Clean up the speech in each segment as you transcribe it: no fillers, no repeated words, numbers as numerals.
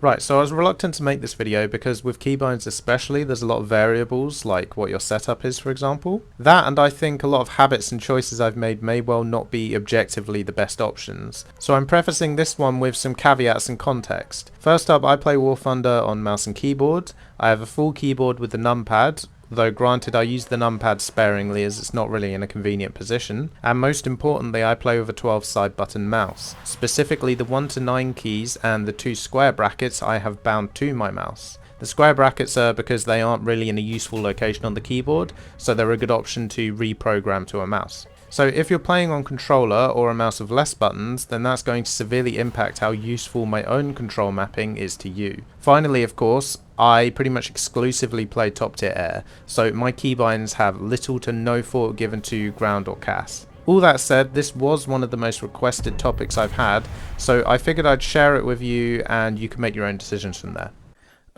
Right, so I was reluctant to make this video because with keybinds especially, there's a lot of variables, like what your setup is, for example. That, and I think a lot of habits and choices I've made may well not be objectively the best options. So I'm prefacing this one with some caveats and context. First up, I play War Thunder on mouse and keyboard. I have a full keyboard with the numpad, though granted I use the numpad sparingly as it's not really in a convenient position, and most importantly I play with a 12 side button mouse. Specifically the 1 to 9 keys and the 2 square brackets I have bound to my mouse. The square brackets are because they aren't really in a useful location on the keyboard, so they're a good option to reprogram to a mouse. So if you're playing on controller or a mouse with less buttons, then that's going to severely impact how useful my own control mapping is to you. Finally, of course, I pretty much exclusively play top tier air, so my keybinds have little to no thought given to ground or CAS. All that said, this was one of the most requested topics I've had, so I figured I'd share it with you and you can make your own decisions from there.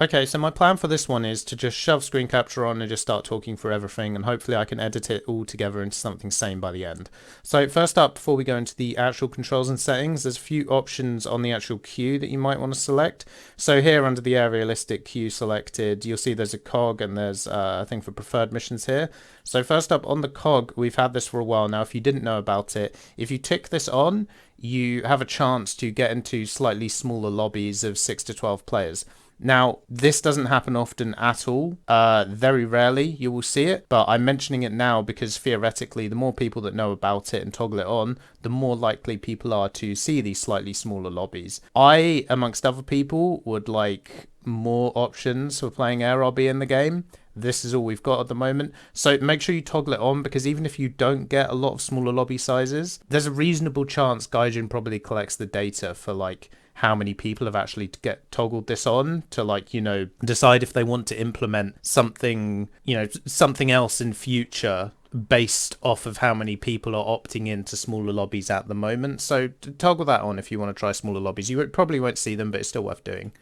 Okay, so my plan for this one is to just shove screen capture on and just start talking through everything, and hopefully I can edit it all together into something sane by the end. So first up, before we go into the actual controls and settings, there's a few options on the actual queue that you might want to select. So here under the aerialistic queue selected, you'll see there's a cog and there's a thing for preferred missions here. So first up on the cog, we've had this for a while now. If you didn't know about it, if you tick this on, you have a chance to get into slightly smaller lobbies of 6 to 12 players. Now, this doesn't happen often at all. Very rarely you will see it, but I'm mentioning it now because theoretically, the more people that know about it and toggle it on, the more likely people are to see these slightly smaller lobbies. I, amongst other people, would like more options for playing air RB in the game. This is all we've got at the moment. So make sure you toggle it on, because even if you don't get a lot of smaller lobby sizes, there's a reasonable chance Gaijin probably collects the data for like how many people have actually get toggled this on to, like, you know, decide if they want to implement something, you know, something else in future based off of how many people are opting into smaller lobbies at the moment. So toggle that on if you want to try smaller lobbies. You probably won't see them, but it's still worth doing.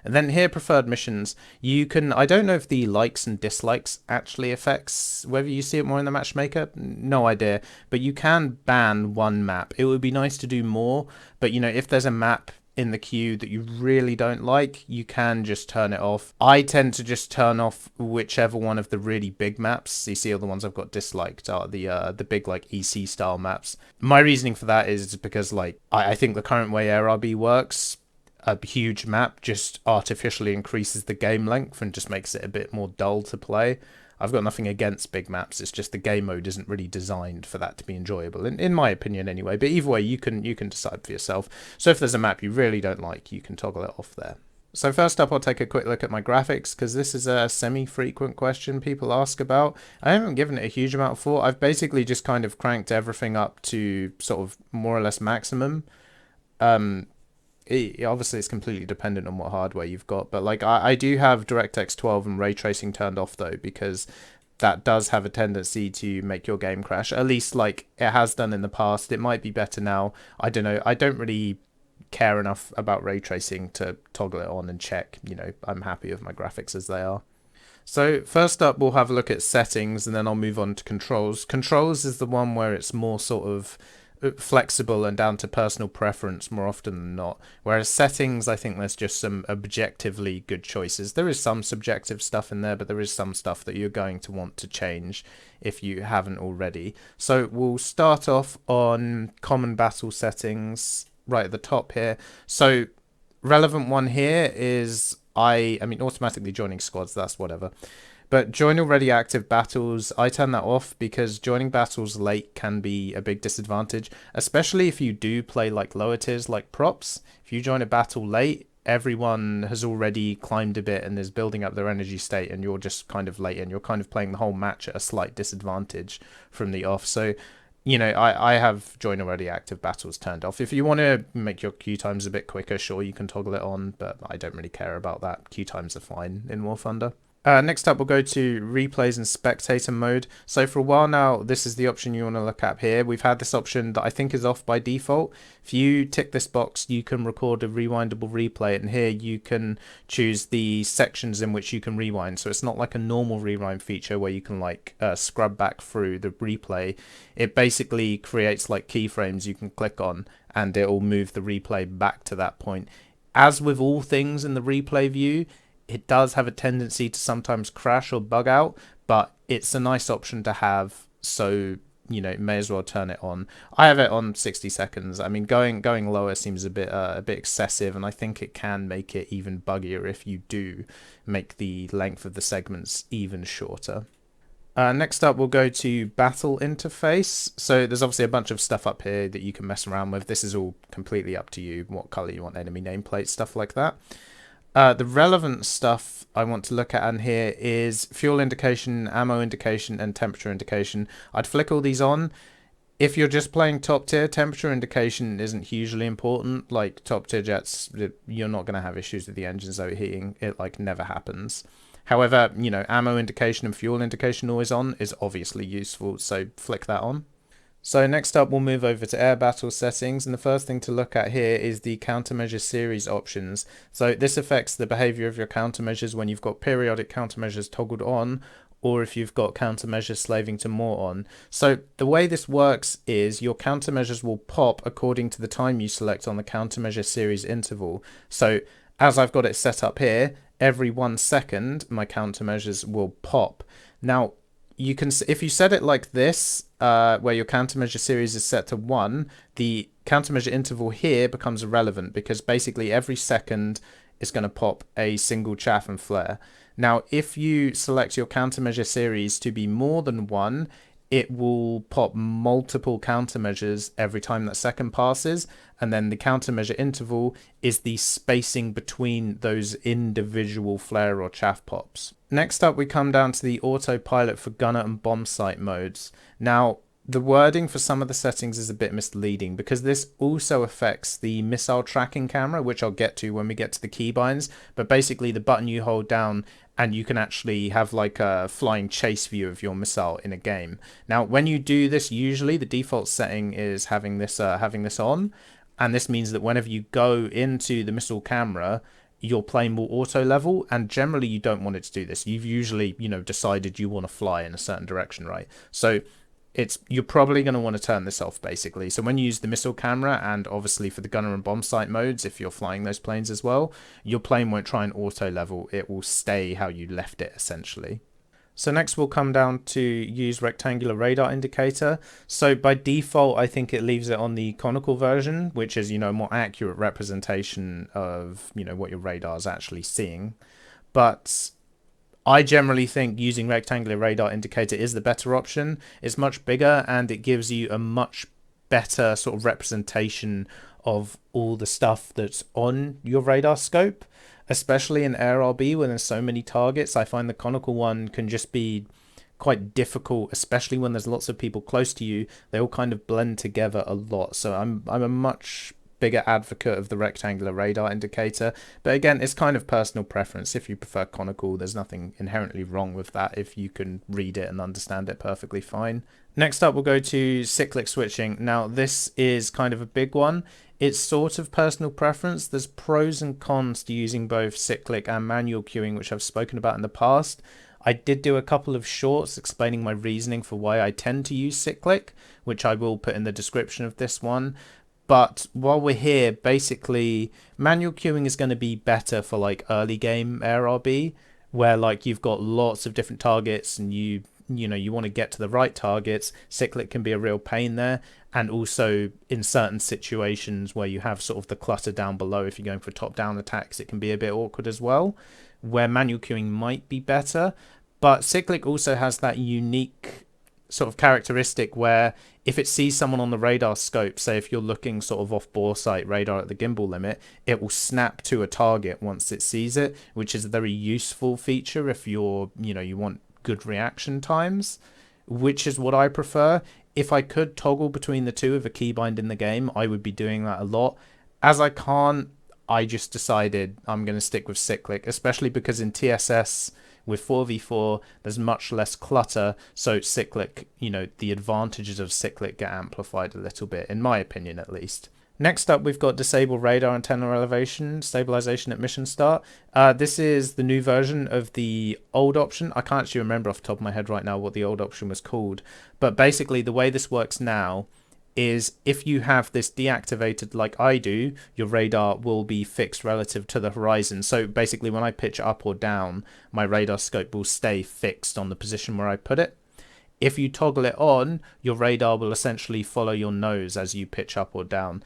And then here, preferred missions, you can, I don't know if the likes and dislikes actually affects whether you see it more in the matchmaker, no idea, but you can ban one map. It would be nice to do more, but you know, if there's a map in the queue that you really don't like, you can just turn it off. I tend to just turn off whichever one of the really big maps. You see all the ones I've got disliked are the big like EC style maps. My reasoning for that is because like I think the current way AirRB works, a huge map just artificially increases the game length and just makes it a bit more dull to play. I've got nothing against big maps, it's just the game mode isn't really designed for that to be enjoyable, in my opinion anyway. But either way, you can decide for yourself. So if there's a map you really don't like, you can toggle it off there. So first up, I'll take a quick look at my graphics, because this is a semi-frequent question people ask about. I haven't given it a huge amount of thought. I've basically just kind of cranked everything up to sort of more or less maximum. Obviously it's completely dependent on what hardware you've got, but like I do have DirectX 12 and ray tracing turned off though, because that does have a tendency to make your game crash, at least like it has done in the past. It might be better now, I don't know. I don't really care enough about ray tracing to toggle it on and check, you know, I'm happy with my graphics as they are. So first up, we'll have a look at settings, and then I'll move on to controls. Controls is the one where it's more sort of flexible and down to personal preference more often than not, whereas settings, I think there's just some objectively good choices. There is some subjective stuff in there, but there is some stuff that you're going to want to change if you haven't already. So we'll start off on common battle settings right at the top here. So relevant one here is I mean automatically joining squads, that's whatever. But join already active battles, I turn that off because joining battles late can be a big disadvantage, especially if you do play like lower tiers like props. If you join a battle late, everyone has already climbed a bit and is building up their energy state, and you're just kind of late and you're kind of playing the whole match at a slight disadvantage from the off. So, you know, I have join already active battles turned off. If you want to make your queue times a bit quicker, sure, you can toggle it on, but I don't really care about that. Queue times are fine in War Thunder. Next up, we'll go to replays and spectator mode. So for a while now, this is the option you want to look at here. We've had this option that I think is off by default. If you tick this box, you can record a rewindable replay, and here you can choose the sections in which you can rewind. So it's not like a normal rewind feature where you can like scrub back through the replay. It basically creates like keyframes you can click on, and it will move the replay back to that point. as with all things in the replay view, it does have a tendency to sometimes crash or bug out, but it's a nice option to have, so may as well turn it on. I have it on 60 seconds. I mean, going lower seems a bit excessive, and I think it can make it even buggier if you do make the length of the segments even shorter. Next up, we'll go to battle interface. So there's obviously a bunch of stuff up here that you can mess around with. This is all completely up to you, what color you want enemy nameplate, stuff like that. The relevant stuff I want to look at on here is fuel indication, ammo indication, and temperature indication. I'd flick all these on. If you're just playing top tier, temperature indication isn't hugely important. Like top tier jets, you're not going to have issues with the engines overheating. It like never happens. However, ammo indication and fuel indication always on is obviously useful, so flick that on. So next up, we'll move over to air battle settings, and the first thing to look at here is the countermeasure series options. So this affects the behavior of your countermeasures when you've got periodic countermeasures toggled on, or if you've got countermeasures slaving to more on. So the way this works is your countermeasures will pop according to the time you select on the countermeasure series interval. So as I've got it set up here, every 1 second my countermeasures will pop. Now you can, if you set it like this, where your countermeasure series is set to 1, the countermeasure interval here becomes irrelevant, because basically every second is going to pop a single chaff and flare. Now if you select your countermeasure series to be more than 1, it will pop multiple countermeasures every time that second passes, and then the countermeasure interval is the spacing between those individual flare or chaff pops. Next up, we come down to the autopilot for gunner and bomb sight modes. Now, the wording for some of the settings is a bit misleading, because this also affects the missile tracking camera, which I'll get to when we get to the keybinds. But basically the button you hold down and you can actually have like a flying chase view of your missile in a game. Now, when you do this, usually the default setting is having this on, and this means that whenever you go into the missile camera, your plane will auto level, and generally you don't want it to do this. You've usually, decided you want to fly in a certain direction, right? So you're probably going to want to turn this off, basically. So when you use the missile camera, and obviously for the gunner and bomb sight modes, if you're flying those planes as well, your plane won't try and auto level. It will stay how you left it, essentially. So next we'll come down to use rectangular radar indicator. So by default, I think it leaves it on the conical version, which is, a more accurate representation of, what your radar is actually seeing. But I generally think using rectangular radar indicator is the better option. It's much bigger, and it gives you a much better sort of representation of all the stuff that's on your radar scope, especially in AirRB when there's so many targets. I find the conical one can just be quite difficult, especially when there's lots of people close to you. They all kind of blend together a lot. So I'm a much bigger advocate of the rectangular radar indicator, but again, it's kind of personal preference. If you prefer conical, there's nothing inherently wrong with that if you can read it and understand it perfectly fine. Next up, we'll go to cyclic switching. Now this is kind of a big one. It's sort of personal preference. There's pros and cons to using both cyclic and manual queuing, which I've spoken about in the past. I did do a couple of shorts explaining my reasoning for why I tend to use cyclic, which I will put in the description of this one. But while we're here, basically, manual queuing is going to be better for like early game AirRB, where like you've got lots of different targets and you want to get to the right targets. Cyclic can be a real pain there. And also in certain situations where you have sort of the clutter down below, if you're going for top-down attacks, it can be a bit awkward as well, where manual queuing might be better. But cyclic also has that unique sort of characteristic where if it sees someone on the radar scope, say if you're looking sort of off bore sight radar at the gimbal limit, it will snap to a target once it sees it, which is a very useful feature if you're, you want good reaction times, which is what I prefer. If I could toggle between the two of a keybind in the game, I would be doing that a lot. As I can't, I just decided I'm going to stick with cyclic, especially because in TSS with 4v4 there's much less clutter, so cyclic, the advantages of cyclic get amplified a little bit, in my opinion at least. Next up, we've got disable radar antenna elevation stabilization at mission start. This is the new version of the old option. I can't actually remember off the top of my head right now what the old option was called, but basically the way this works now is if you have this deactivated like I do, your radar will be fixed relative to the horizon. So basically when I pitch up or down, my radar scope will stay fixed on the position where I put it. If you toggle it on, your radar will essentially follow your nose as you pitch up or down.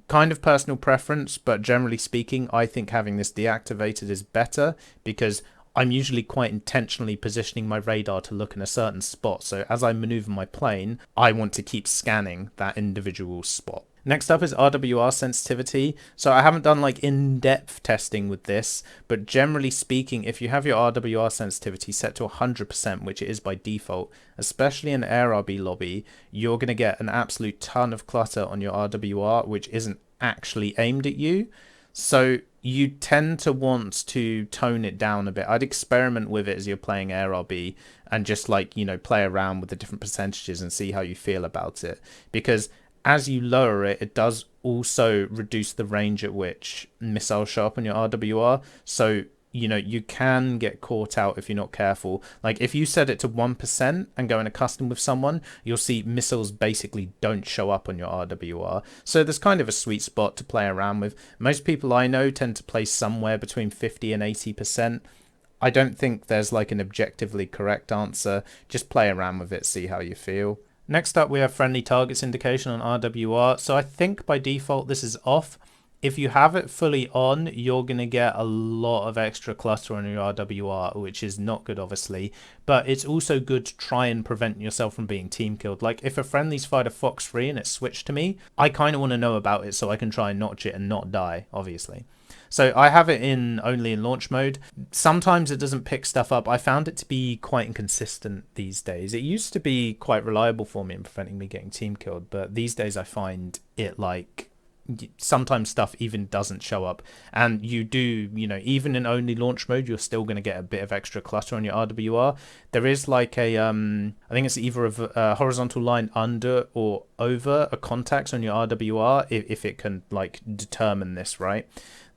Kind of personal preference, but generally speaking, I think having this deactivated is better because I'm usually quite intentionally positioning my radar to look in a certain spot. So as I maneuver my plane, I want to keep scanning that individual spot. Next up is RWR sensitivity. So I haven't done like in-depth testing with this, but generally speaking, if you have your RWR sensitivity set to 100%, which it is by default, especially in AirRB lobby, you're going to get an absolute ton of clutter on your RWR, which isn't actually aimed at you. So you tend to want to tone it down a bit. I'd experiment with it as you're playing AirRB and just like, you know, play around with the different percentages and see how you feel about it. Because as you lower it, it does also reduce the range at which missiles show up on your RWR. So, you know, you can get caught out if you're not careful. Like if you set it to 1% and go in a custom with someone, you'll see missiles basically don't show up on your RWR. So there's kind of a sweet spot to play around with. Most people I know tend to play somewhere between 50 and 80%. I don't think there's like an objectively correct answer. Just play around with it, see how you feel. Next up, we have friendly targets indication on RWR. So I think by default, this is off. If you have it fully on, you're going to get a lot of extra cluster on your RWR, which is not good, obviously. But it's also good to try and prevent yourself from being team killed. Like if a friendly's fired a Fox 3 and it's switched to me, I kind of want to know about it so I can try and notch it and not die, obviously. So I have it in only in launch mode. Sometimes it doesn't pick stuff up. I found it to be quite inconsistent these days. It used to be quite reliable for me in preventing me getting team killed, but these days I find it like sometimes stuff even doesn't show up, and you do, you know, even in only launch mode, you're still going to get a bit of extra clutter on your RWR. There is like a I think it's either a horizontal line under or over a contacts on your RWR if it can like determine this, right?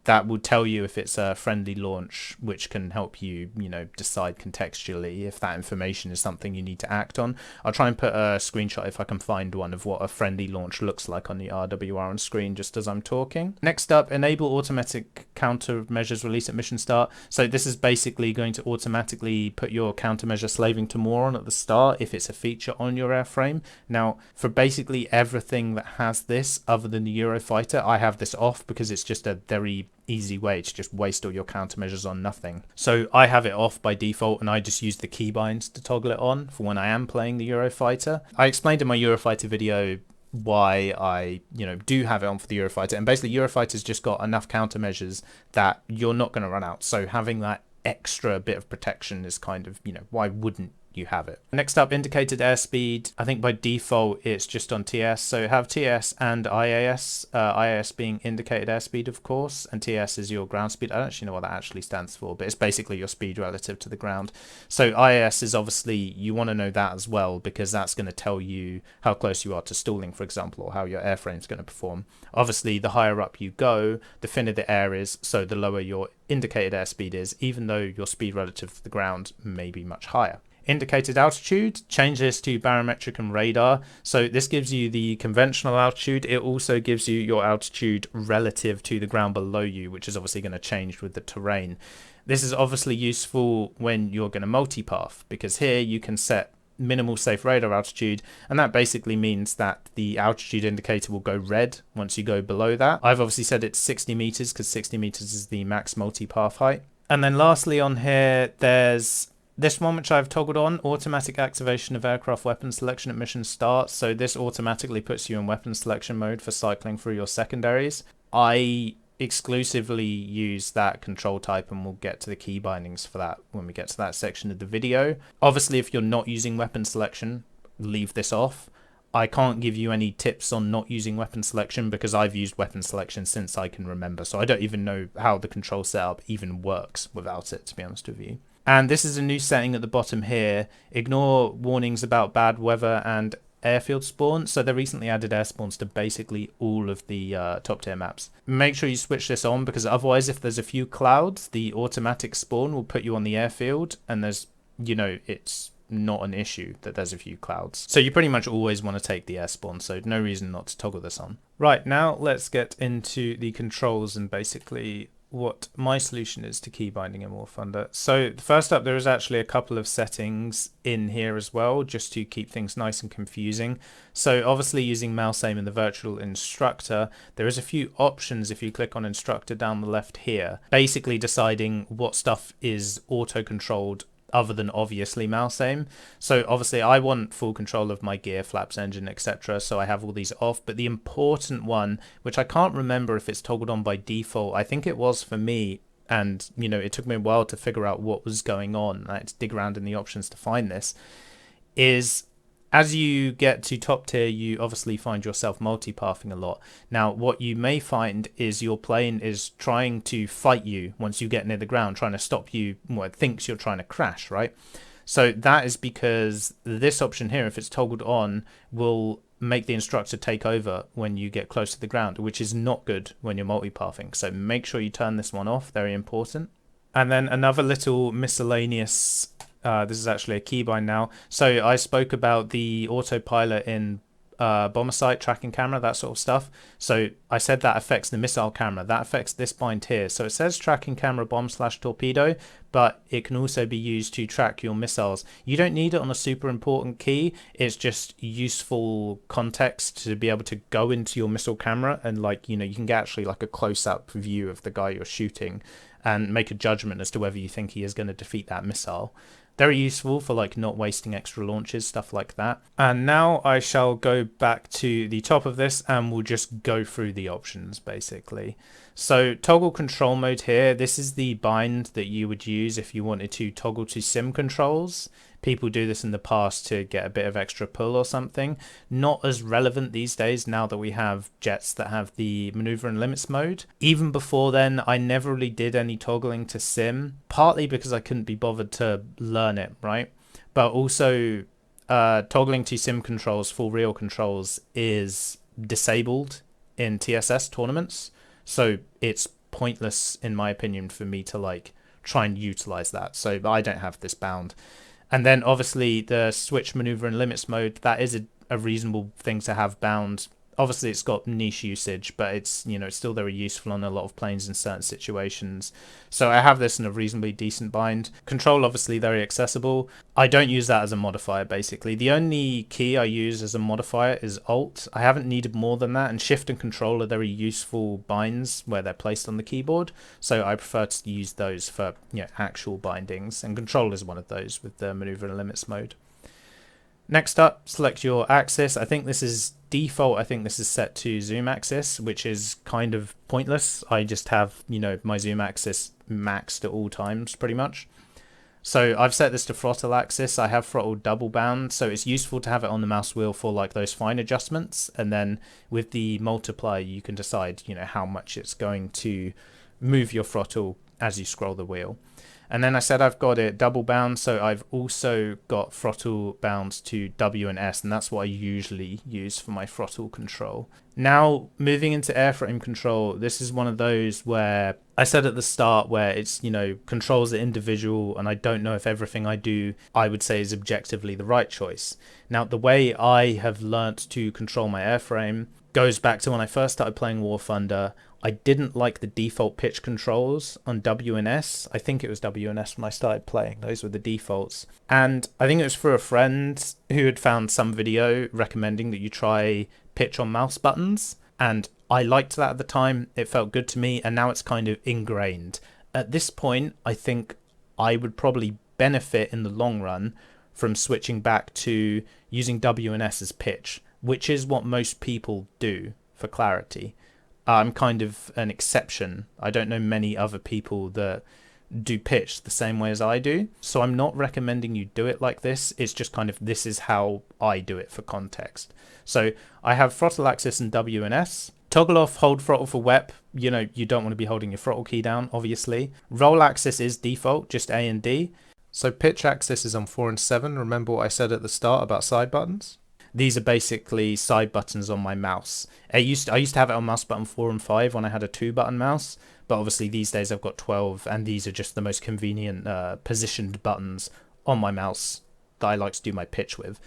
That will tell you if it's a friendly launch, which can help you, you know, decide contextually if that information is something you need to act on. I'll try and put a screenshot if I can find one of what a friendly launch looks like on the RWR on screen just as I'm talking. Next up, enable automatic countermeasures release at mission start. So this is basically going to automatically put your countermeasure slaving to more on at the start if it's a feature on your airframe. Now, for basically everything that has this other than the Eurofighter, I have this off because it's just a very easy way to just waste all your countermeasures on nothing. So I have it off by default and I just use the keybinds to toggle it on for when I am playing the Eurofighter. I explained in my Eurofighter video why I, you know, do have it on for the Eurofighter, and basically Eurofighter's just got enough countermeasures that you're not going to run out. So having that extra bit of protection is kind of, you know, why wouldn't you have it? Next up, indicated airspeed. I think by default it's just on TS, so have TS and IAS. IAS being indicated airspeed, of course, and TS is your ground speed. I don't actually know what that actually stands for, but it's basically your speed relative to the ground. So IAS is obviously, you want to know that as well, because that's going to tell you how close you are to stalling, for example, or how your airframe is going to perform. Obviously, the higher up you go, the thinner the air is, so the lower your indicated airspeed is, even though your speed relative to the ground may be much higher. Indicated altitude, change this to barometric and radar. So this gives you the conventional altitude. It also gives you your altitude relative to the ground below you, which is obviously going to change with the terrain. This is obviously useful when you're going to multipath, because here you can set minimal safe radar altitude, and that basically means that the altitude indicator will go red once you go below that. I've obviously set it to 60 meters because 60 meters is the max multipath height. And then lastly on here, there's this one which I've toggled on, automatic activation of aircraft weapon selection at mission start. So this automatically puts you in weapon selection mode for cycling through your secondaries. I exclusively use that control type, and we'll get to the key bindings for that when we get to that section of the video. Obviously, if you're not using weapon selection, leave this off. I can't give you any tips on not using weapon selection because I've used weapon selection since I can remember. So I don't even know how the control setup even works without it, to be honest with you. And this is a new setting at the bottom here. Ignore warnings about bad weather and airfield spawn. So they recently added air spawns to basically all of the top tier maps. Make sure you switch this on, because otherwise if there's a few clouds, the automatic spawn will put you on the airfield, and there's, you know, it's not an issue that there's a few clouds. So you pretty much always want to take the air spawn, so no reason not to toggle this on. Right, now let's get into the controls and basically what my solution is to key binding in War Thunder. So first up, there is actually a couple of settings in here as well, just to keep things nice and confusing. So obviously using mouse aim in the virtual instructor, there is a few options if you click on instructor down the left here, basically deciding what stuff is auto-controlled other than obviously mouse aim. So obviously I want full control of my gear, flaps, engine, etc. So I have all these off, but the important one, which I can't remember if it's toggled on by default, I think it was for me, and you know, it took me a while to figure out what was going on. I had to dig around in the options to find this, is as you get to top tier, you obviously find yourself multipathing a lot. Now, what you may find is your plane is trying to fight you once you get near the ground, trying to stop you, well, it thinks you're trying to crash, right? So that is because this option here, if it's toggled on, will make the instructor take over when you get close to the ground, which is not good when you're multipathing. So make sure you turn this one off, very important. And then another little miscellaneous, this is actually a keybind now. So I spoke about the autopilot in bomber sight, tracking camera, that sort of stuff. So I said that affects the missile camera. That affects this bind here. So it says tracking camera bomb/torpedo, but it can also be used to track your missiles. You don't need it on a super important key. It's just useful context to be able to go into your missile camera and, like, you know, you can get actually like a close-up view of the guy you're shooting and make a judgment as to whether you think he is going to defeat that missile. Very useful for like not wasting extra launches, stuff like that. And now I shall go back to the top of this and we'll just go through the options basically. So toggle control mode here, this is the bind that you would use if you wanted to toggle to sim controls. People do this in the past to get a bit of extra pull or something. Not as relevant these days now that we have jets that have the maneuver and limits mode. Even before then, I never really did any toggling to sim, partly because I couldn't be bothered to learn it, right? But also toggling to sim controls, full real controls, is disabled in TSS tournaments. So it's pointless, in my opinion, for me to like try and utilize that. So I don't have this bound. And then obviously the switch maneuver and limits mode, that is a reasonable thing to have bound. Obviously it's got niche usage, but it's, you know, it's still very useful on a lot of planes in certain situations. So I have this in a reasonably decent bind. Control, obviously very accessible. I don't use that as a modifier basically. The only key I use as a modifier is Alt. I haven't needed more than that, and Shift and Control are very useful binds where they're placed on the keyboard. So I prefer to use those for, you know, actual bindings, and Control is one of those with the maneuver and limits mode. Next up, select your axis. I think this is default. I think this is set to zoom axis, which is kind of pointless. I just have, you know, my zoom axis maxed at all times pretty much. So I've set this to throttle axis. I have throttle double bound, so it's useful to have it on the mouse wheel for like those fine adjustments. And then with the multiplier, you can decide, you know, how much it's going to move your throttle as you scroll the wheel. And then I said I've got it double bound, so I've also got throttle bounds to W and S, and that's what I usually use for my throttle control. Now, moving into airframe control, this is one of those where I said at the start where it's, you know, controls are individual, and I don't know if everything I do, I would say, is objectively the right choice. Now, the way I have learnt to control my airframe goes back to when I first started playing War Thunder. I didn't like the default pitch controls on W and S. I think it was W and S when I started playing. Those were the defaults. And I think it was for a friend who had found some video recommending that you try pitch on mouse buttons. And I liked that at the time. It felt good to me. And now it's kind of ingrained. At this point, I think I would probably benefit in the long run from switching back to using W and S as pitch, which is what most people do for clarity. I'm kind of an exception. I don't know many other people that do pitch the same way as I do. So I'm not recommending you do it like this. It's just kind of, this is how I do it for context. So I have throttle axis and W and S. Toggle off hold throttle for WEP. You know, you don't want to be holding your throttle key down, obviously. Roll axis is default, just A and D. So pitch axis is on 4 and 7. Remember what I said at the start about side buttons? These are basically side buttons on my mouse. I used to have it on mouse button 4 and 5 when I had a 2-button mouse, but obviously these days I've got 12, and these are just the most convenient positioned buttons on my mouse that I like to do my pitch with.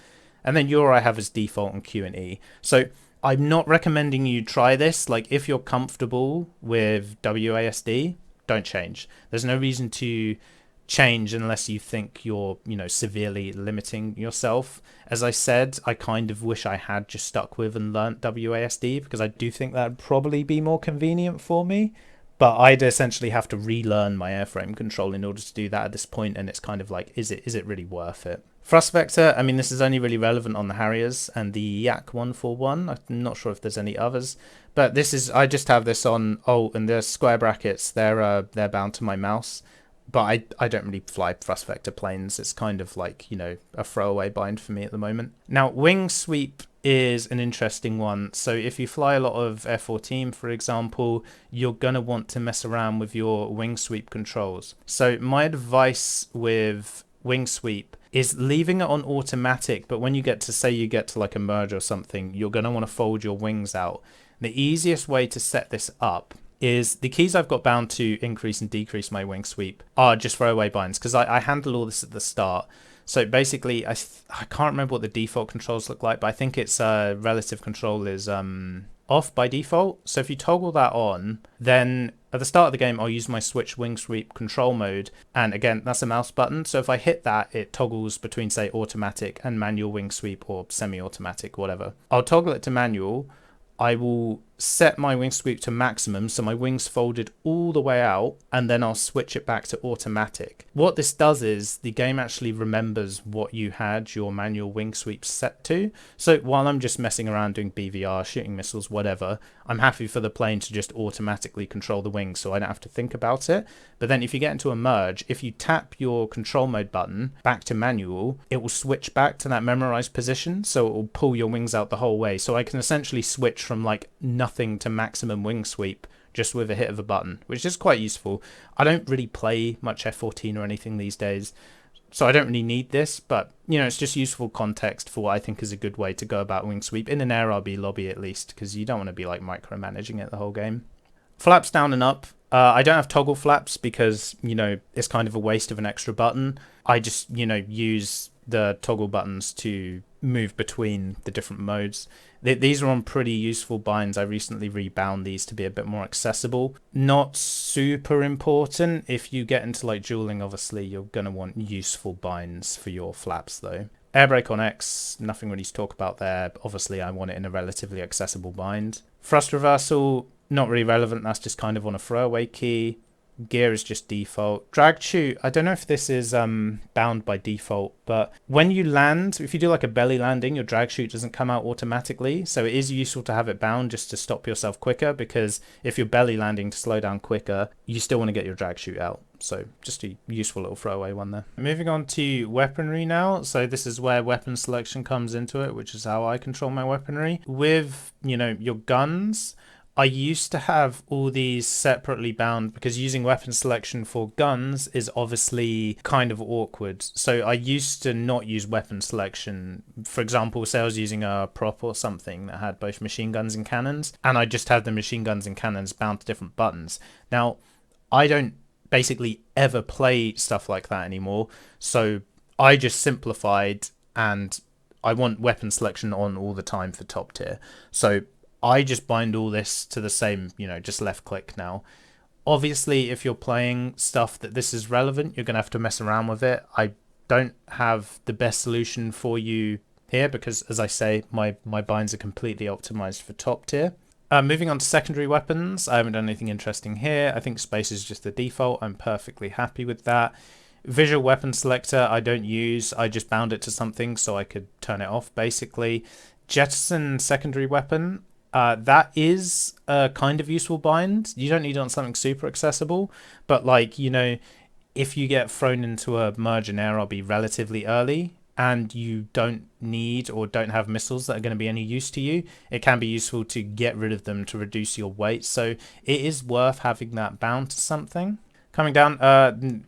And then Euro I have as default and Q and E. So I'm not recommending you try this. Like, if you're comfortable with WASD, don't change. There's no reason to change unless you think you're, severely limiting yourself. As I said, I kind of wish I had just stuck with and learnt WASD, because I do think that'd probably be more convenient for me. But I'd essentially have to relearn my airframe control in order to do that at this point, and it's kind of like, is it really worth it? Thrust vector, I mean, this is only really relevant on the Harriers and the Yak 141. I'm not sure if there's any others, but this is, I just have this on. Oh, and the square brackets, they're bound to my mouse, but I don't really fly thrust vector planes. It's kind of like, a throwaway bind for me at the moment. Now, wing sweep is an interesting one. So if you fly a lot of F-14, for example, you're going to want to mess around with your wing sweep controls. So my advice with wing sweep is leaving it on automatic, but when you get to like a merge or something, you're going to want to fold your wings out. The easiest way to set this up is the keys I've got bound to increase and decrease my wing sweep are just throwaway binds, because I handle all this at the start. So basically, I can't remember what the default controls look like, but I think it's relative control is off by default. So if you toggle that on, then at the start of the game, I'll use my switch wing sweep control mode. And again, that's a mouse button. So if I hit that, it toggles between, say, automatic and manual wing sweep, or semi-automatic, whatever. I'll toggle it to manual. I will set my wing sweep to maximum, so my wings folded all the way out, and then I'll switch it back to automatic. What this does is the game actually remembers what you had your manual wing sweep set to. So while I'm just messing around doing BVR, shooting missiles, whatever, I'm happy for the plane to just automatically control the wings, so I don't have to think about it. But then if you get into a merge, if you tap your control mode button back to manual, it will switch back to that memorized position, so it will pull your wings out the whole way. So I can essentially switch from like nothing to maximum wing sweep just with a hit of a button, which is quite useful. I don't really play much F-14 or anything these days, so I don't really need this, but it's just useful context for what I think is a good way to go about wing sweep in an AirRB lobby, at least, because you don't want to be like micromanaging it the whole game. Flaps down and up. I don't have toggle flaps because it's kind of a waste of an extra button. I just use the toggle buttons to move between the different modes. These are on pretty useful binds. I recently rebound these to be a bit more accessible. Not super important. If you get into like dueling, obviously you're going to want useful binds for your flaps though. Air brake on X, nothing really to talk about there. Obviously I want it in a relatively accessible bind. Thrust reversal, not really relevant. That's just kind of on a throwaway key. Gear is just default. Drag chute, I don't know if this is bound by default, but when you land, if you do like a belly landing, your drag chute doesn't come out automatically. So it is useful to have it bound just to stop yourself quicker, because if you're belly landing to slow down quicker, you still want to get your drag chute out. So just a useful little throwaway one there. Moving on to weaponry now. So this is where weapon selection comes into it, which is how I control my weaponry. With, your guns, I used to have all these separately bound, because using weapon selection for guns is obviously kind of awkward. So I used to not use weapon selection. For example, say I was using a prop or something that had both machine guns and cannons, and I just had the machine guns and cannons bound to different buttons. Now, I don't basically ever play stuff like that anymore. So I just simplified, and I want weapon selection on all the time for top tier. So I just bind all this to the same, just left click now. Obviously, if you're playing stuff that this is relevant, you're going to have to mess around with it. I don't have the best solution for you here because, as I say, my binds are completely optimized for top tier. Moving on to secondary weapons, I haven't done anything interesting here. I think space is just the default. I'm perfectly happy with that. Visual weapon selector I don't use. I just bound it to something so I could turn it off, basically. Jettison secondary weapon. That is a kind of useful bind. You don't need it on something super accessible, but if you get thrown into a merge and AirRB relatively early and you don't need or don't have missiles that are going to be any use to you, it can be useful to get rid of them to reduce your weight. So it is worth having that bound to something. Coming down,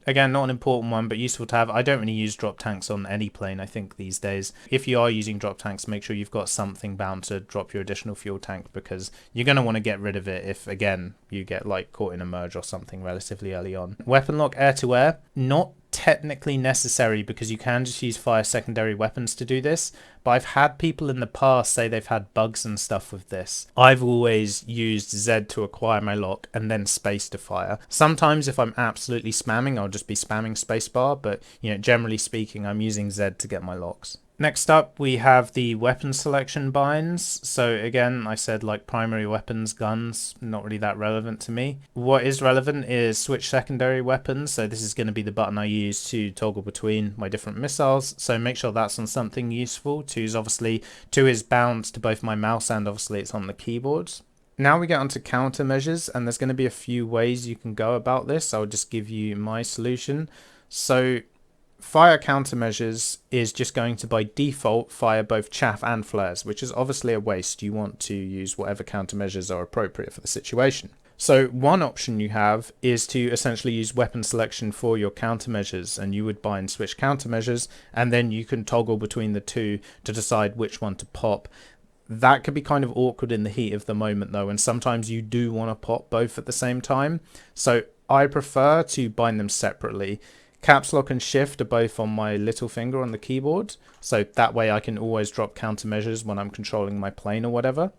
again, not an important one, but useful to have. I don't really use drop tanks on any plane, I think, these days. If you are using drop tanks, make sure you've got something bound to drop your additional fuel tank, because you're going to want to get rid of it if, again, you get caught in a merge or something relatively early on. Weapon lock air-to-air, not technically necessary because you can just use fire secondary weapons to do this, but I've had people in the past say they've had bugs and stuff with this. I've always used Z to acquire my lock and then space to fire. Sometimes if I'm absolutely spamming, I'll just be spamming spacebar, but generally speaking, I'm using Z to get my locks. Next up, we have the weapon selection binds. So again, I said like primary weapons, guns, not really that relevant to me. What is relevant is switch secondary weapons. So this is going to be the button I use to toggle between my different missiles. So make sure that's on something useful. 2 is bound to both my mouse and obviously it's on the keyboards. Now we get onto countermeasures, and there's going to be a few ways you can go about this. I'll just give you my solution. So fire countermeasures is just going to by default fire both chaff and flares, which is obviously a waste. You want to use whatever countermeasures are appropriate for the situation. So one option you have is to essentially use weapon selection for your countermeasures, and you would bind switch countermeasures, and then you can toggle between the two to decide which one to pop. That could be kind of awkward in the heat of the moment though, and sometimes you do want to pop both at the same time. So I prefer to bind them separately. Caps lock and shift are both on my little finger on the keyboard, so that way I can always drop countermeasures when I'm controlling my plane or whatever.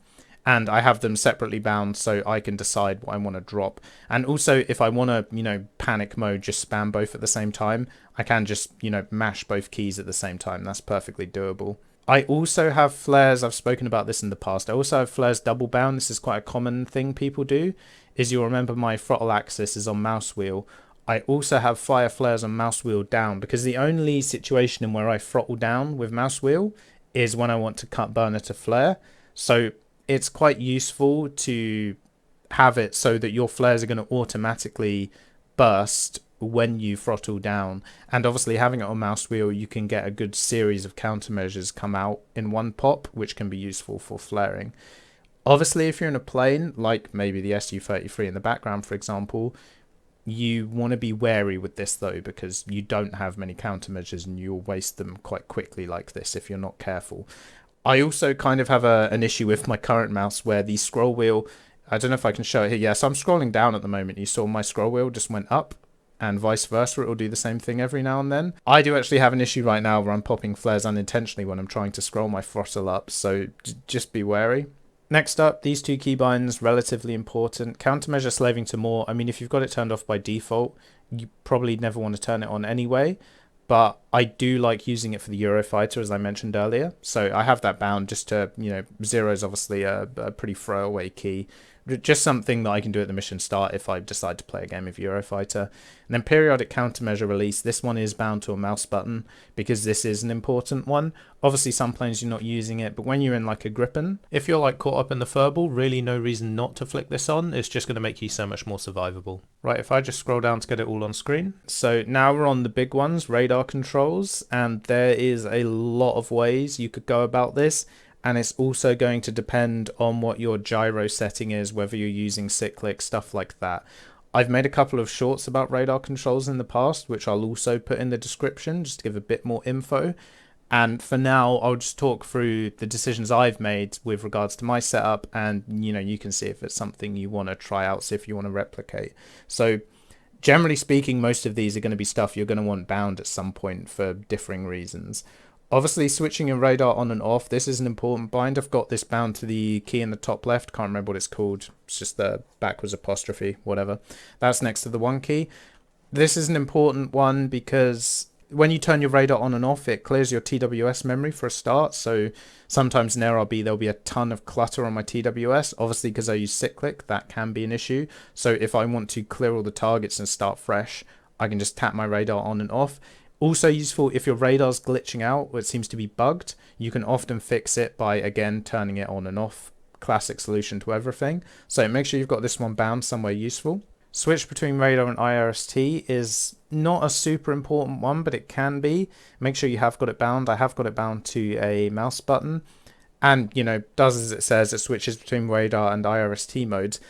And I have them separately bound so I can decide what I want to drop. And also if I want to, panic mode, just spam both at the same time, I can just, mash both keys at the same time. That's perfectly doable. I also have flares. I've spoken about this in the past. I also have flares double bound. This is quite a common thing people do. Is you'll remember my throttle axis is on mouse wheel. I also have fire flares on mouse wheel down, because the only situation in where I throttle down with mouse wheel is when I want to cut burner to flare. So it's quite useful to have it so that your flares are going to automatically burst when you throttle down. And obviously having it on mouse wheel, you can get a good series of countermeasures come out in one pop, which can be useful for flaring. Obviously, if you're in a plane, like maybe the Su-33 in the background, for example, you want to be wary with this though, because you don't have many countermeasures and you'll waste them quite quickly like this if you're not careful. I also kind of have an issue with my current mouse where the scroll wheel, I don't know if I can show it here. Yeah, so I'm scrolling down at the moment. You saw my scroll wheel just went up, and vice versa. It will do the same thing every now and then. I do actually have an issue right now where I'm popping flares unintentionally when I'm trying to scroll my throttle up, so just be wary. Next up, these 2 keybinds, relatively important. Countermeasure slaving to more. I mean, if you've got it turned off by default, you probably never want to turn it on anyway. But I do like using it for the Eurofighter, as I mentioned earlier. So I have that bound just to, 0 is obviously a pretty throwaway key. Just something that I can do at the mission start if I decide to play a game of Eurofighter. And then periodic countermeasure release. This one is bound to a mouse button because this is an important one. Obviously some planes you're not using it, but when you're in like a Gripen, if you're like caught up in the furball, really no reason not to flick this on. It's just going to make you so much more survivable. Right, if I just scroll down to get it all on screen. So now we're on the big ones, radar controls, and there is a lot of ways you could go about this. And it's also going to depend on what your gyro setting is, whether you're using cyclic, stuff like that. I've made a couple of shorts about radar controls in the past, which I'll also put in the description just to give a bit more info. And for now, I'll just talk through the decisions I've made with regards to my setup, and you can see if it's something you want to try out, see if you want to replicate. So generally speaking, most of these are going to be stuff you're going to want bound at some point for differing reasons. Obviously, switching your radar on and off, this is an important bind. I've got this bound to the key in the top left. Can't remember what it's called. It's just the backwards apostrophe, whatever. That's next to the 1 key. This is an important one because when you turn your radar on and off, it clears your TWS memory for a start. So sometimes in AirRB, there'll be a ton of clutter on my TWS. Obviously, because I use cyclic, that can be an issue. So if I want to clear all the targets and start fresh, I can just tap my radar on and off. Also useful if your radar's glitching out or it seems to be bugged, you can often fix it by, again, turning it on and off. Classic solution to everything. So make sure you've got this one bound somewhere useful. Switch between radar and IRST is not a super important one, but it can be. Make sure you have got it bound. I have got it bound to a mouse button. And, does as it says, it switches between radar and IRST modes.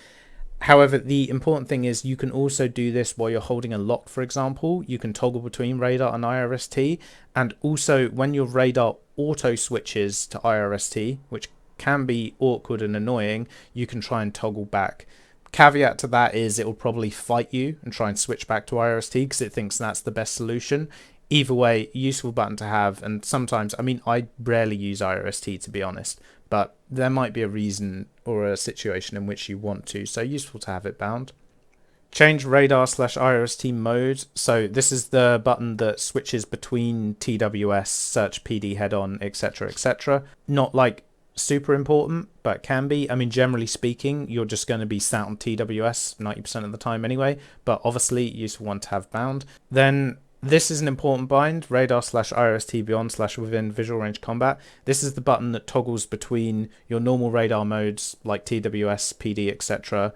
However, the important thing is you can also do this while you're holding a lock, for example. You can toggle between radar and IRST. And also when your radar auto switches to IRST, which can be awkward and annoying, you can try and toggle back. Caveat to that is it will probably fight you and try and switch back to IRST because it thinks that's the best solution. Either way, useful button to have, and sometimes, I mean, I rarely use IRST to be honest, but there might be a reason or a situation in which you want to, so useful to have it bound. Change radar/IRST mode. So this is the button that switches between TWS, search PD head-on, etc., etc. Not like super important, but can be. I mean, generally speaking, you're just going to be sat on TWS 90% of the time anyway, but obviously useful one to have bound. Then this is an important bind, radar/IRST beyond/within visual range combat. This is the button that toggles between your normal radar modes like TWS, PD, etc.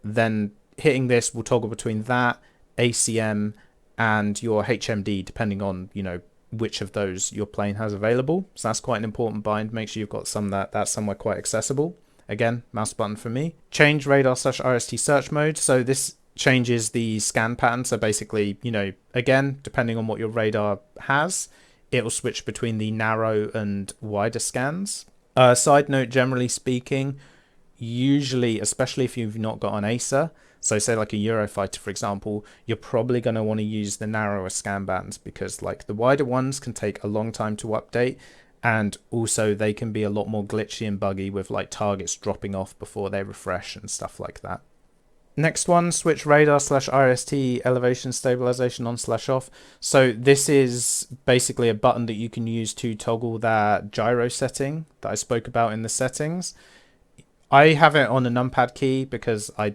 Then hitting this will toggle between that, ACM, and your HMD, depending on, you know, which of those your plane has available. So that's quite an important bind. Make sure you've got some that's somewhere quite accessible. Again, mouse button for me. Change radar/IRST search mode. So this changes the scan pattern. So basically, you know, again, depending on what your radar has, it will switch between the narrow and wider scans. Side note, generally speaking, usually, especially if you've not got an ACER, so say like a Eurofighter, for example, you're probably going to want to use the narrower scan bands because like the wider ones can take a long time to update, and also they can be a lot more glitchy and buggy with like targets dropping off before they refresh and stuff like that. Next one, switch radar/IRST elevation stabilization on/off. So this is basically a button that you can use to toggle that gyro setting that I spoke about in the settings. I have it on a numpad key because I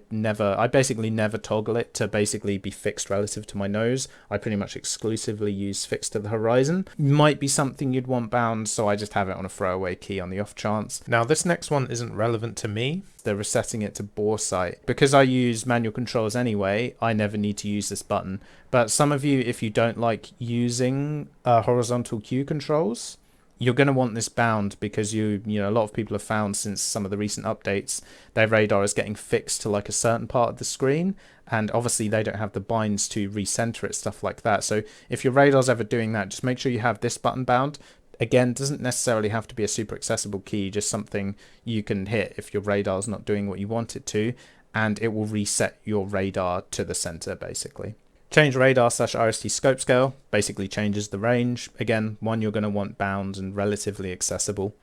basically never toggle it to basically be fixed relative to my nose. I pretty much exclusively use fixed to the horizon. Might be something you'd want bound, so I just have it on a throwaway key on the off chance. Now this next one isn't relevant to me. They're resetting it to bore sight. Because I use manual controls anyway, I never need to use this button. But some of you, if you don't like using horizontal Q controls, you're going to want this bound because you know, a lot of people have found since some of the recent updates, their radar is getting fixed to like a certain part of the screen, and obviously they don't have the binds to recenter it, stuff like that. So if your radar's ever doing that, just make sure you have this button bound. Again, doesn't necessarily have to be a super accessible key, just something you can hit if your radar's not doing what you want it to, and it will reset your radar to the center basically. Change radar/IRST scope scale, basically changes the range. Again, one you're going to want bound and relatively accessible.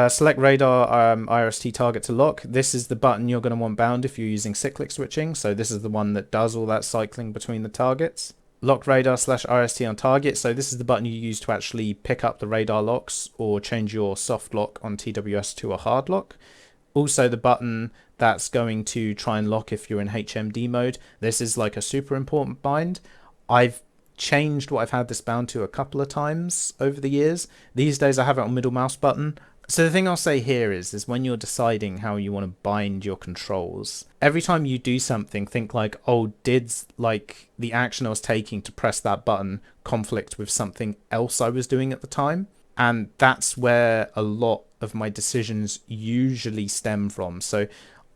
Select radar IRST target to lock. This is the button you're going to want bound if you're using cyclic switching. So this is the one that does all that cycling between the targets. Lock radar/IRST on target. So this is the button you use to actually pick up the radar locks or change your soft lock on TWS to a hard lock. Also the button that's going to try and lock if you're in HMD mode. This is like a super important bind. I've changed what I've had this bound to a couple of times over the years. These days I have it on middle mouse button. So the thing I'll say here is when you're deciding how you want to bind your controls, every time you do something, think like, oh, did like the action I was taking to press that button conflict with something else I was doing at the time? And that's where a lot of my decisions usually stem from. So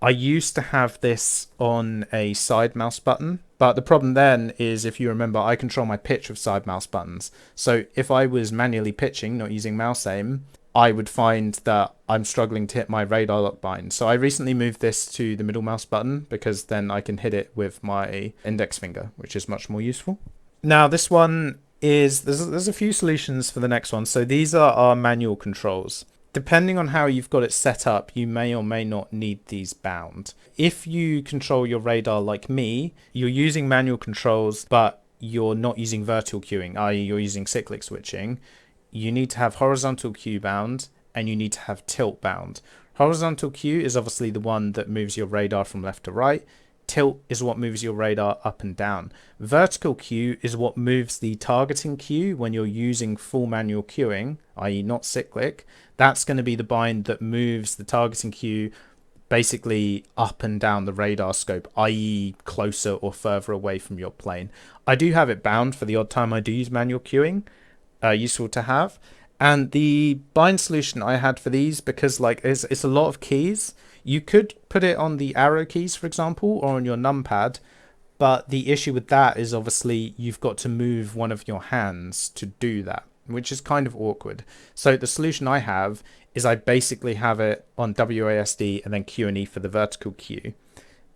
I used to have this on a side mouse button, but the problem then is, if you remember, I control my pitch with side mouse buttons. So if I was manually pitching, not using mouse aim, I would find that I'm struggling to hit my radar lock bind. So I recently moved this to the middle mouse button because then I can hit it with my index finger, which is much more useful. Now this one is, there's a few solutions for the next one. So these are our manual controls. Depending on how you've got it set up, you may or may not need these bound. If you control your radar like me, you're using manual controls, but you're not using vertical queuing, i.e. you're using cyclic switching, you need to have horizontal queue bound and you need to have tilt bound. Horizontal queue is obviously the one that moves your radar from left to right. Tilt is what moves your radar up and down. Vertical queue is what moves the targeting queue when you're using full manual queuing, i.e. not cyclic. That's going to be the bind that moves the targeting queue basically up and down the radar scope, i.e. closer or further away from your plane. I do have it bound for the odd time I do use manual queuing, useful to have. And the bind solution I had for these, because like it's a lot of keys, you could put it on the arrow keys, for example, or on your numpad. But the issue with that is obviously you've got to move one of your hands to do that, which is kind of awkward. So the solution I have is I basically have it on WASD and then Q and E for the vertical queue.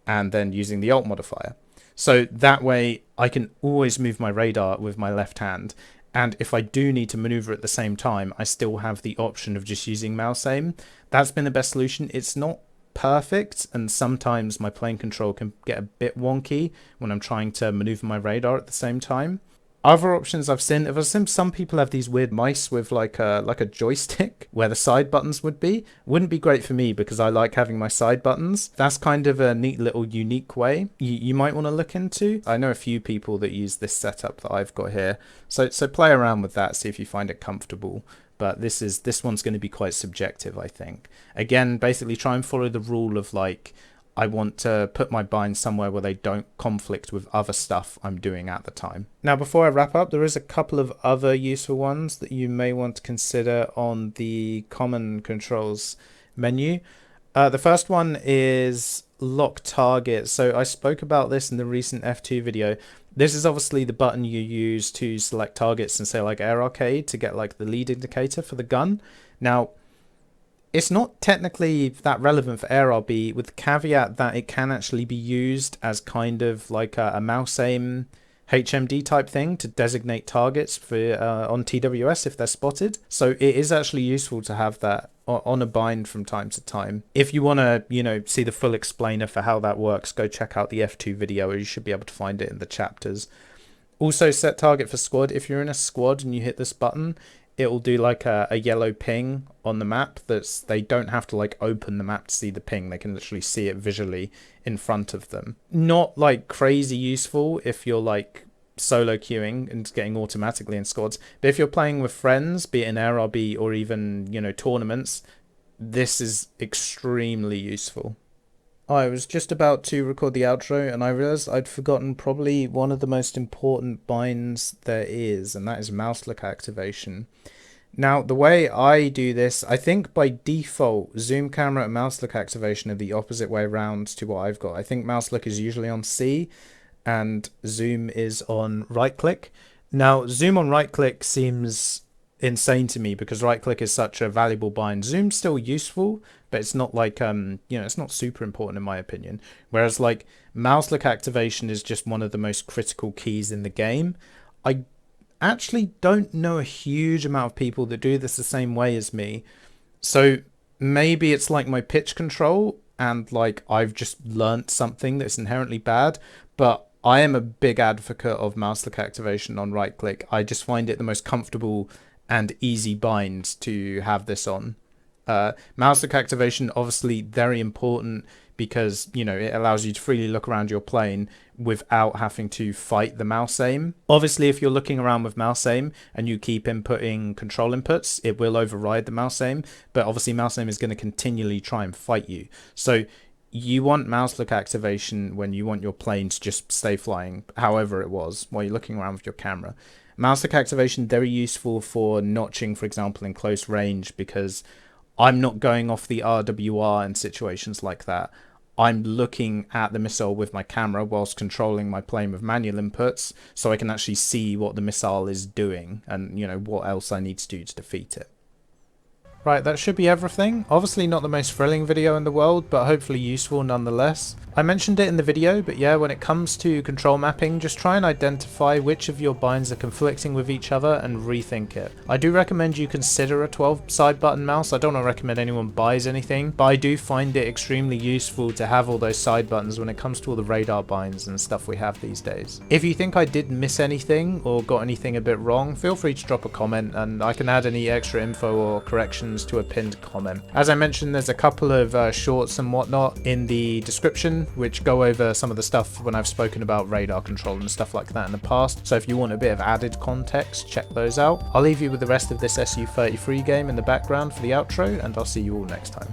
and then using the Alt modifier. So that way I can always move my radar with my left hand. And if I do need to maneuver at the same time, I still have the option of just using mouse aim. That's been the best solution. It's not perfect, and sometimes my plane control can get a bit wonky when I'm trying to maneuver my radar at the same time. Other options I've seen some people have these weird mice with like a joystick where the side buttons would be. Wouldn't be great for me because I like having my side buttons. That's kind of a neat little unique way you might want to look into. I know a few people that use this setup that I've got here. So play around with that, see if you find it comfortable. But this one's going to be quite subjective, I think. Again, basically try and follow the rule of like, I want to put my binds somewhere where they don't conflict with other stuff I'm doing at the time. Now, before I wrap up, there is a couple of other useful ones that you may want to consider on the common controls menu. The first one is lock target. So I spoke about this in the recent F2 video. This is obviously the button you use to select targets and say like Air Arcade to get like the lead indicator for the gun. Now, it's not technically that relevant for AirRB, with the caveat that it can actually be used as kind of like a mouse aim HMD type thing to designate targets for on TWS if they're spotted. So it is actually useful to have that on a bind from time to time. If you want to, see the full explainer for how that works, go check out the F2 video, or you should be able to find it in the chapters. Also, set target for squad. If you're in a squad and you hit this button, it will do like a yellow ping on the map. They don't have to like open the map to see the ping. They can literally see it visually in front of them. Not like crazy useful if you're like solo queuing and getting automatically in squads. But if you're playing with friends, be it in AirRB or even, tournaments, this is extremely useful. I was just about to record the outro and I realized I'd forgotten probably one of the most important binds there is, and that is mouse look activation. Now, the way I do this, I think by default, zoom camera and mouse look activation are the opposite way around to what I've got. I think mouse look is usually on C and zoom is on right click. Now, zoom on right click seems insane to me because right click is such a valuable bind. Zoom's still useful, but it's not like it's not super important in my opinion. Whereas like mouse look activation is just one of the most critical keys in the game. I actually don't know a huge amount of people that do this the same way as me. So maybe it's like my pitch control and like I've just learnt something that's inherently bad, but I am a big advocate of mouse look activation on right click. I just find it the most comfortable and easy bind to have this on. Mouse look activation obviously very important because it allows you to freely look around your plane without having to fight the mouse aim. Obviously, if you're looking around with mouse aim and you keep inputting control inputs, it will override the mouse aim, but obviously mouse aim is going to continually try and fight you. So you want mouse look activation when you want your plane to just stay flying however it was while you're looking around with your camera. Mouse look activation very useful for notching, for example, in close range, because I'm not going off the RWR in situations like that. I'm looking at the missile with my camera whilst controlling my plane with manual inputs, so I can actually see what the missile is doing and what else I need to do to defeat it. Right, that should be everything. Obviously not the most thrilling video in the world, but hopefully useful nonetheless. I mentioned it in the video, but yeah, when it comes to control mapping, just try and identify which of your binds are conflicting with each other and rethink it. I do recommend you consider a 12 side button mouse. I don't recommend anyone buys anything, but I do find it extremely useful to have all those side buttons when it comes to all the radar binds and stuff we have these days. If you think I did miss anything or got anything a bit wrong, feel free to drop a comment and I can add any extra info or corrections to a pinned comment. As I mentioned, there's a couple of shorts and whatnot in the description which go over some of the stuff when I've spoken about radar control and stuff like that in the past, so if you want a bit of added context, check those out. I'll leave you with the rest of this SU-33 game in the background for the outro, and I'll see you all next time.